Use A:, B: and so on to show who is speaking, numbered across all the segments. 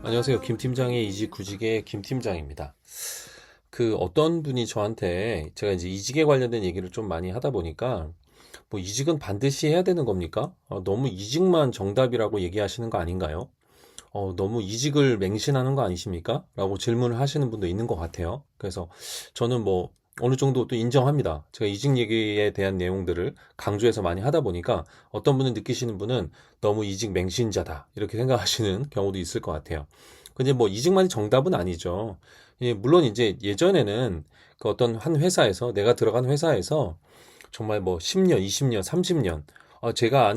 A: 안녕하세요. 김 팀장의 이직 구직의 김 팀장입니다. 어떤 분이 저한테 제가 이제 이직에 관련된 얘기를 좀 많이 하다 보니까 뭐 이직은 반드시 해야 되는 겁니까? 너무 이직만 정답이라고 얘기하시는 거 아닌가요? 너무 이직을 맹신하는 거 아니십니까? 라고 질문을 하시는 분도 있는 것 같아요. 그래서 저는 뭐 어느 정도 또 인정합니다. 제가 이직 얘기에 대한 내용들을 강조해서 많이 하다 보니까 어떤 분은 느끼시는 분은 너무 이직 맹신자다 이렇게 생각하시는 경우도 있을 것 같아요. 근데 뭐 이직만이 정답은 아니죠. 예, 물론 이제 예전에는 그 어떤 한 회사에서 내가 들어간 회사에서 정말 뭐 10년, 20년, 30년 제가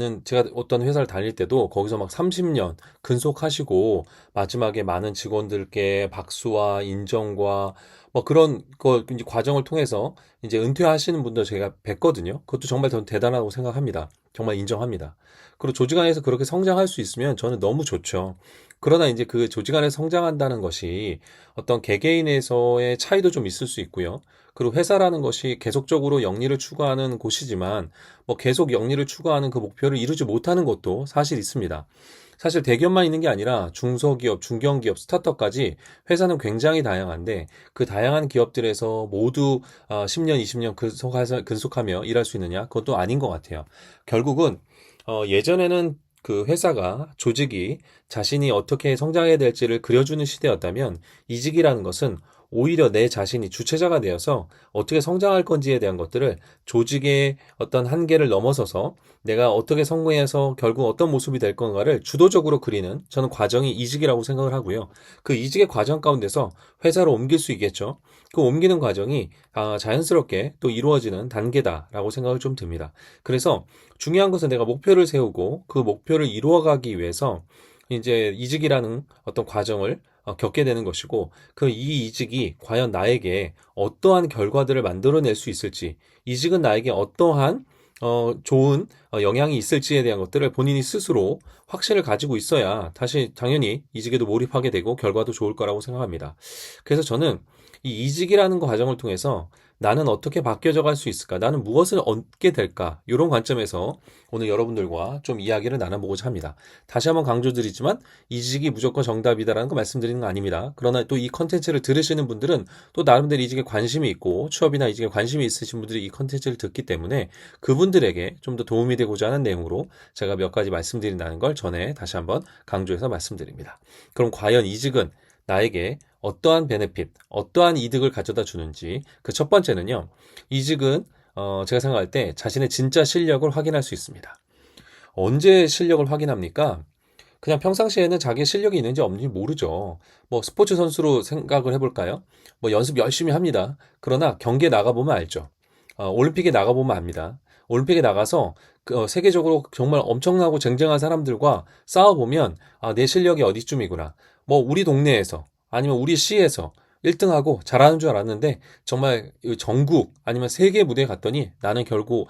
A: 어떤 회사를 다닐 때도 거기서 막 30년 근속하시고 마지막에 많은 직원들께 박수와 인정과 뭐 그런 거 이제 과정을 통해서 이제 은퇴하시는 분들 제가 뵀거든요. 그것도 정말 저는 대단하다고 생각합니다. 정말 인정합니다. 그리고 조직 안에서 그렇게 성장할 수 있으면 저는 너무 좋죠. 그러나 이제 그 조직 안에 성장한다는 것이 어떤 개개인에서의 차이도 좀 있을 수 있고요. 그리고 회사라는 것이 계속적으로 영리를 추구하는 곳이지만 뭐 계속 영리를 추구하는 그 목표를 이루지 못하는 것도 사실 있습니다. 사실 대기업만 있는 게 아니라 중소기업, 중견기업, 스타트업까지 회사는 굉장히 다양한데 그 다양한 기업들에서 모두 10년, 20년 근속하며 일할 수 있느냐? 그것도 아닌 것 같아요. 결국은 예전에는 그 회사가 조직이 자신이 어떻게 성장해야 될지를 그려주는 시대였다면 이직이라는 것은 오히려 내 자신이 주체자가 되어서 어떻게 성장할 건지에 대한 것들을 조직의 어떤 한계를 넘어서서 내가 어떻게 성공해서 결국 어떤 모습이 될 건가를 주도적으로 그리는 저는 과정이 이직이라고 생각을 하고요. 그 이직의 과정 가운데서 회사로 옮길 수 있겠죠. 그 옮기는 과정이 자연스럽게 또 이루어지는 단계다라고 생각을 좀 듭니다. 그래서 중요한 것은 내가 목표를 세우고 그 목표를 이루어가기 위해서 이제 이직이라는 어떤 과정을 겪게 되는 것이고 그 이 이직이 과연 나에게 어떠한 결과들을 만들어낼 수 있을지 이직은 나에게 어떠한 좋은 영향이 있을지에 대한 것들을 본인이 스스로 확신을 가지고 있어야 다시 당연히 이직에도 몰입하게 되고 결과도 좋을 거라고 생각합니다. 그래서 저는 이 이직이라는 과정을 통해서 나는 어떻게 바뀌어져 갈 수 있을까? 나는 무엇을 얻게 될까? 이런 관점에서 오늘 여러분들과 좀 이야기를 나눠보고자 합니다. 다시 한번 강조드리지만 이직이 무조건 정답이다라는 거 말씀드리는 거 아닙니다. 그러나 또 이 컨텐츠를 들으시는 분들은 또 나름대로 이직에 관심이 있고 취업이나 이직에 관심이 있으신 분들이 이 컨텐츠를 듣기 때문에 그분들에게 좀 더 도움이 되고자 하는 내용으로 제가 몇 가지 말씀드린다는 걸 전에 다시 한번 강조해서 말씀드립니다. 그럼 과연 이직은 나에게 어떠한 베네핏, 어떠한 이득을 가져다 주는지 그 첫 번째는요. 이직은 제가 생각할 때 자신의 진짜 실력을 확인할 수 있습니다. 언제 실력을 확인합니까? 그냥 평상시에는 자기의 실력이 있는지 없는지 모르죠. 뭐 스포츠 선수로 생각을 해볼까요? 뭐 연습 열심히 합니다. 그러나 경기에 나가보면 알죠. 올림픽에 나가보면 압니다. 올림픽에 나가서 세계적으로 정말 엄청나고 쟁쟁한 사람들과 싸워보면 내 실력이 어디쯤이구나. 뭐 우리 동네에서 아니면 우리 시에서 1등하고 잘하는 줄 알았는데 정말 전국 아니면 세계 무대에 갔더니 나는 결국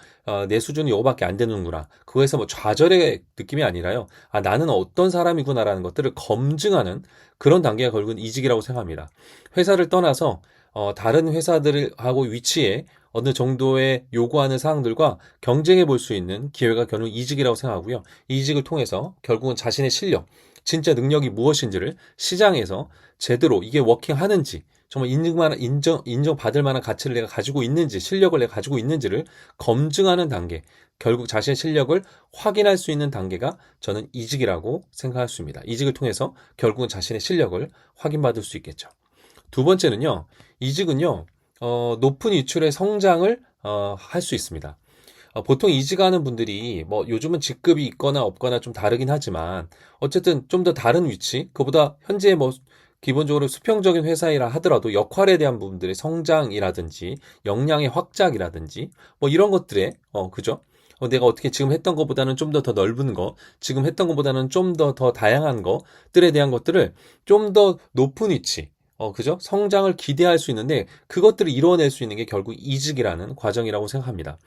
A: 내 수준이 이거밖에 안 되는구나. 그거에서 뭐 좌절의 느낌이 아니라요. 나는 어떤 사람이구나라는 것들을 검증하는 그런 단계가 결국은 이직이라고 생각합니다. 회사를 떠나서 다른 회사들하고 위치에 어느 정도의 요구하는 사항들과 경쟁해 볼 수 있는 기회가 결국 이직이라고 생각하고요. 이 이직을 통해서 결국은 자신의 실력, 진짜 능력이 무엇인지를 시장에서 제대로 이게 워킹하는지 정말 인정받을 만한 가치를 내가 가지고 있는지 실력을 내가 가지고 있는지를 검증하는 단계 결국 자신의 실력을 확인할 수 있는 단계가 저는 이직이라고 생각할 수 있습니다. 이직을 통해서 결국은 자신의 실력을 확인받을 수 있겠죠. 두 번째는요. 이직은요. 높은 위치의 성장을 할 수 있습니다. 보통 이직하는 분들이 뭐 요즘은 직급이 있거나 없거나 좀 다르긴 하지만 어쨌든 좀 더 다른 위치, 그보다 현재 뭐 기본적으로 수평적인 회사이라 하더라도 역할에 대한 부분들의 성장이라든지 역량의 확장이라든지 뭐 이런 것들에 그죠? 내가 어떻게 지금 했던 것보다는 좀 더 넓은 거, 지금 했던 것보다는 좀 더 다양한 것들에 대한 것들을 좀 더 높은 위치, 그죠? 성장을 기대할 수 있는데 그것들을 이루어낼 수 있는 게 결국 이직이라는 과정이라고 생각합니다.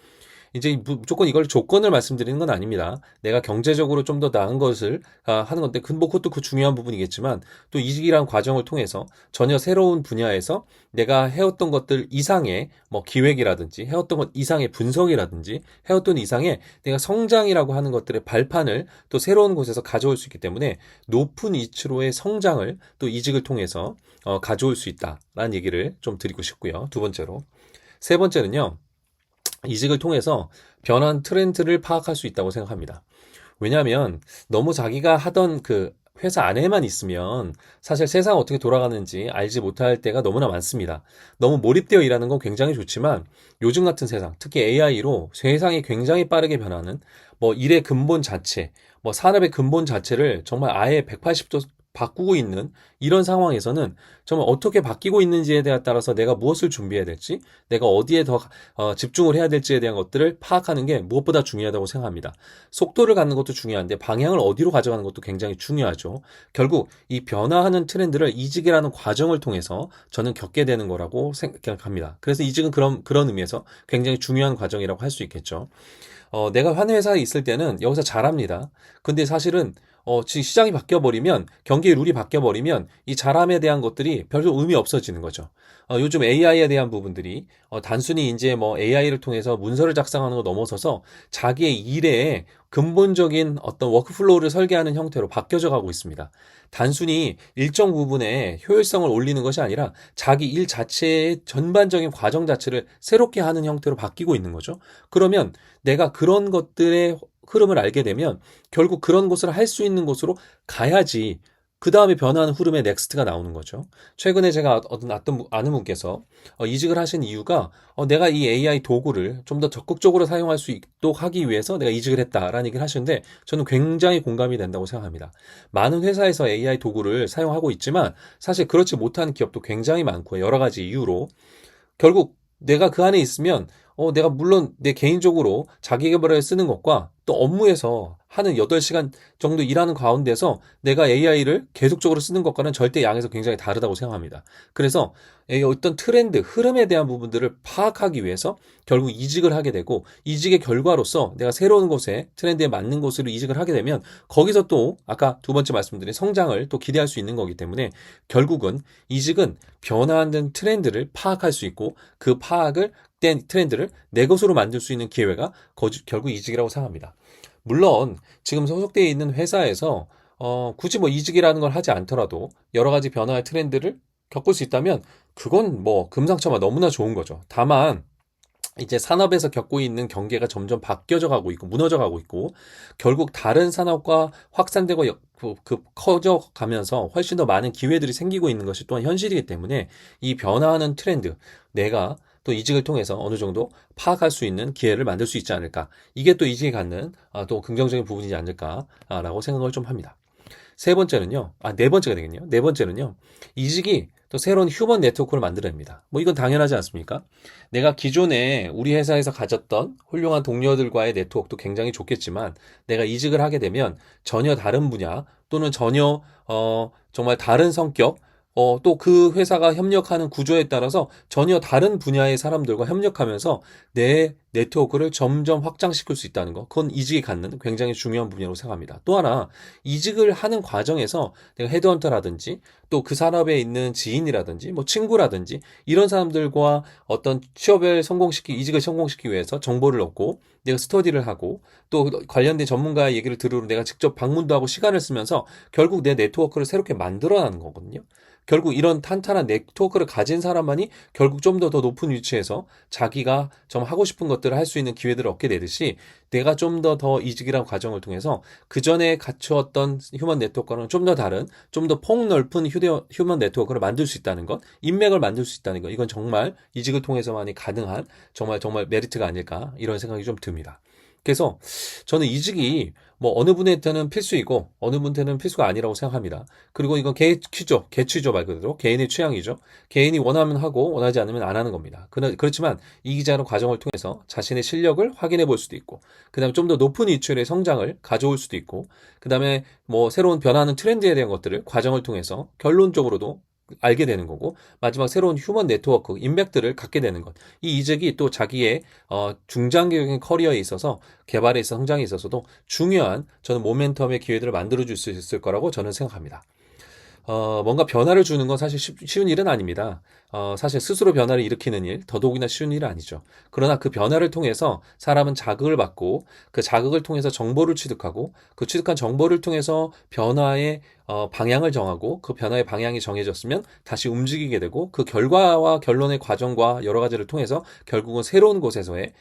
A: 이제 무조건 이걸 조건을 말씀드리는 건 아닙니다. 내가 경제적으로 좀 더 나은 것을 하는 건데, 뭐 그것도 그 중요한 부분이겠지만, 또 이직이란 과정을 통해서 전혀 새로운 분야에서 내가 해왔던 것들 이상의 뭐 기획이라든지, 해왔던 것 이상의 분석이라든지, 해왔던 이상의 내가 성장이라고 하는 것들의 발판을 또 새로운 곳에서 가져올 수 있기 때문에 높은 위치로의 성장을 또 이직을 통해서 가져올 수 있다라는 얘기를 좀 드리고 싶고요. 두 번째로. 세 번째는요. 이직을 통해서 변한 트렌드를 파악할 수 있다고 생각합니다. 왜냐하면 너무 자기가 하던 그 회사 안에만 있으면 사실 세상 어떻게 돌아가는지 알지 못할 때가 너무나 많습니다. 너무 몰입되어 일하는 건 굉장히 좋지만 요즘 같은 세상, 특히 AI로 세상이 굉장히 빠르게 변하는 뭐 일의 근본 자체, 뭐 산업의 근본 자체를 정말 아예 180도 바꾸고 있는 이런 상황에서는 정말 어떻게 바뀌고 있는지에 대해 따라서 내가 무엇을 준비해야 될지, 내가 어디에 더 집중을 해야 될지에 대한 것들을 파악하는 게 무엇보다 중요하다고 생각합니다. 속도를 갖는 것도 중요한데 방향을 어디로 가져가는 것도 굉장히 중요하죠. 결국 이 변화하는 트렌드를 이직이라는 과정을 통해서 저는 겪게 되는 거라고 생각합니다. 그래서 이직은 그런 의미에서 굉장히 중요한 과정이라고 할 수 있겠죠. 내가 한 회사에 있을 때는 여기서 잘합니다. 근데 사실은 지금 시장이 바뀌어버리면, 경기의 룰이 바뀌어버리면 이 잘함에 대한 것들이 별로 의미 없어지는 거죠. 요즘 AI에 대한 부분들이 단순히 이제 뭐 AI를 통해서 문서를 작성하는 거 넘어서서 자기의 일에 근본적인 어떤 워크플로우를 설계하는 형태로 바뀌어져 가고 있습니다. 단순히 일정 부분의 효율성을 올리는 것이 아니라 자기 일 자체의 전반적인 과정 자체를 새롭게 하는 형태로 바뀌고 있는 거죠. 그러면 내가 그런 것들의 흐름을 알게 되면 결국 그런 것을 할 수 있는 곳으로 가야지 그 다음에 변화하는 흐름의 넥스트가 나오는 거죠. 최근에 제가 아는 분께서 이직을 하신 이유가 내가 이 AI 도구를 좀 더 적극적으로 사용할 수 있도록 하기 위해서 내가 이직을 했다라는 얘기를 하시는데 저는 굉장히 공감이 된다고 생각합니다. 많은 회사에서 AI 도구를 사용하고 있지만 사실 그렇지 못한 기업도 굉장히 많고 여러 가지 이유로 결국 내가 그 안에 있으면 내가 물론 내 개인적으로 자기 개발에 쓰는 것과 또 업무에서 하는 8시간 정도 일하는 가운데서 내가 AI를 계속적으로 쓰는 것과는 절대 양에서 굉장히 다르다고 생각합니다. 그래서 어떤 트렌드, 흐름에 대한 부분들을 파악하기 위해서 결국 이직을 하게 되고 이직의 결과로서 내가 새로운 곳에 트렌드에 맞는 곳으로 이직을 하게 되면 거기서 또 아까 두 번째 말씀드린 성장을 또 기대할 수 있는 거기 때문에 결국은 이직은 변화하는 트렌드를 파악할 수 있고 그 파악을 된 트렌드를 내 것으로 만들 수 있는 기회가 결국 이직이라고 생각합니다. 물론 지금 소속되어 있는 회사에서 굳이 뭐 이직이라는 걸 하지 않더라도 여러 가지 변화의 트렌드를 겪을 수 있다면 그건 뭐 금상첨화 너무나 좋은 거죠. 다만 이제 산업에서 겪고 있는 경계가 점점 바뀌어져 가고 있고 무너져 가고 있고 결국 다른 산업과 확산되고 커져 가면서 훨씬 더 많은 기회들이 생기고 있는 것이 또한 현실이기 때문에 이 변화하는 트렌드 내가 또 이직을 통해서 어느 정도 파악할 수 있는 기회를 만들 수 있지 않을까. 이게 또 이직에 갖는 또 긍정적인 부분이지 않을까라고 생각을 좀 합니다. 네 번째가 되겠네요. 네 번째는요. 이직이 또 새로운 휴먼 네트워크를 만들어냅니다. 뭐 이건 당연하지 않습니까? 내가 기존에 우리 회사에서 가졌던 훌륭한 동료들과의 네트워크도 굉장히 좋겠지만 내가 이직을 하게 되면 전혀 다른 분야 또는 전혀 정말 다른 성격 또 그 회사가 협력하는 구조에 따라서 전혀 다른 분야의 사람들과 협력하면서 내 네트워크를 점점 확장시킬 수 있다는 거. 그건 이직이 갖는 굉장히 중요한 부분이라고 생각합니다. 또 하나, 이직을 하는 과정에서 내가 헤드헌터라든지 또 그 산업에 있는 지인이라든지 뭐 친구라든지 이런 사람들과 어떤 이직을 성공시키기 위해서 정보를 얻고 내가 스터디를 하고 또 관련된 전문가의 얘기를 들으러 내가 직접 방문도 하고 시간을 쓰면서 결국 내 네트워크를 새롭게 만들어가는 거거든요. 결국 이런 탄탄한 네트워크를 가진 사람만이 결국 좀 더 높은 위치에서 자기가 좀 하고 싶은 것들을 할 수 있는 기회들을 얻게 되듯이 내가 좀 더 이직이라는 과정을 통해서 그 전에 갖추었던 휴먼 네트워크는 좀 더 다른, 좀 더 폭넓은 휴먼 네트워크를 만들 수 있다는 것, 인맥을 만들 수 있다는 것, 이건 정말 이직을 통해서만이 가능한 정말 메리트가 아닐까 이런 생각이 좀 듭니다. 그래서 저는 이직이 뭐 어느 분한테는 필수이고 어느 분한테는 필수가 아니라고 생각합니다. 그리고 이건 개취죠 말 그대로 개인의 취향이죠. 개인이 원하면 하고 원하지 않으면 안 하는 겁니다. 그렇지만 이기자는 과정을 통해서 자신의 실력을 확인해 볼 수도 있고 그다음에 좀 더 높은 위치의 성장을 가져올 수도 있고 그다음에 뭐 새로운 변화하는 트렌드에 대한 것들을 과정을 통해서 결론적으로도 알게 되는 거고, 마지막 새로운 휴먼 네트워크, 인맥들을 갖게 되는 것. 이 이직이 또 자기의 중장기적인 커리어에 있어서 개발에 있어 성장에 있어서도 중요한 저는 모멘텀의 기회들을 만들어줄 수 있을 거라고 저는 생각합니다. 뭔가 변화를 주는 건 사실 쉬운 일은 아닙니다. 사실 스스로 변화를 일으키는 일, 더더욱이나 쉬운 일은 아니죠. 그러나 그 변화를 통해서 사람은 자극을 받고 그 자극을 통해서 정보를 취득하고 그 취득한 정보를 통해서 변화의 방향을 정하고 그 변화의 방향이 정해졌으면 다시 움직이게 되고 그 결과와 결론의 과정과 여러 가지를 통해서 결국은 새로운 곳에서의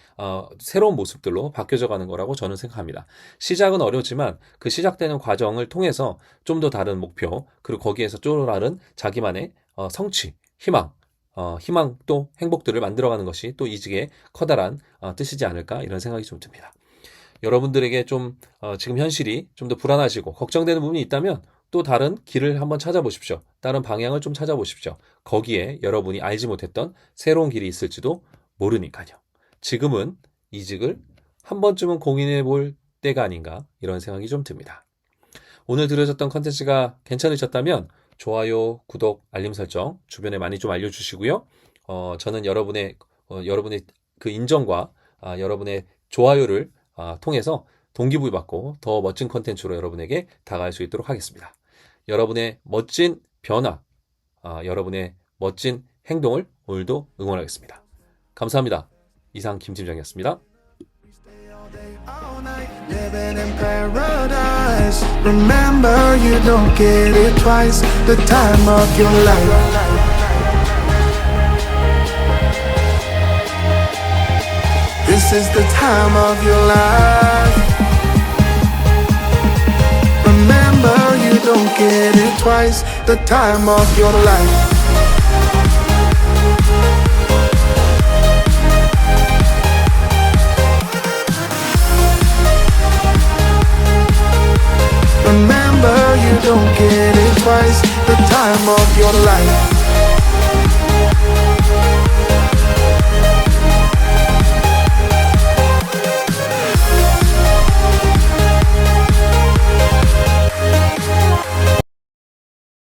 A: 새로운 모습들로 바뀌어져 가는 거라고 저는 생각합니다. 시작은 어렵지만 그 시작되는 과정을 통해서 좀 더 다른 목표 그리고 거기에서 또 다른 자기만의 성취, 희망 또 행복들을 만들어가는 것이 또 이직의 커다란 뜻이지 않을까 이런 생각이 좀 듭니다. 여러분들에게 좀 지금 현실이 좀 더 불안하시고 걱정되는 부분이 있다면 또 다른 길을 한번 찾아보십시오. 다른 방향을 좀 찾아보십시오. 거기에 여러분이 알지 못했던 새로운 길이 있을지도 모르니까요. 지금은 이직을 한 번쯤은 고민해 볼 때가 아닌가 이런 생각이 좀 듭니다. 오늘 들으셨던 컨텐츠가 괜찮으셨다면 좋아요, 구독, 알림 설정 주변에 많이 좀 알려주시고요. 저는 여러분의 그 인정과 여러분의 좋아요를 통해서 동기부여받고 더 멋진 컨텐츠로 여러분에게 다가갈 수 있도록 하겠습니다. 여러분의 멋진 변화, 여러분의 멋진 행동을 오늘도 응원하겠습니다. 감사합니다. 이상 김 팀장이었습니다.
B: Living in paradise. Remember, you don't get it twice. The time of your life. This is the time of your life. Remember, you don't get it twice. The time of your life. Remember, you don't get it twice. The time of your life.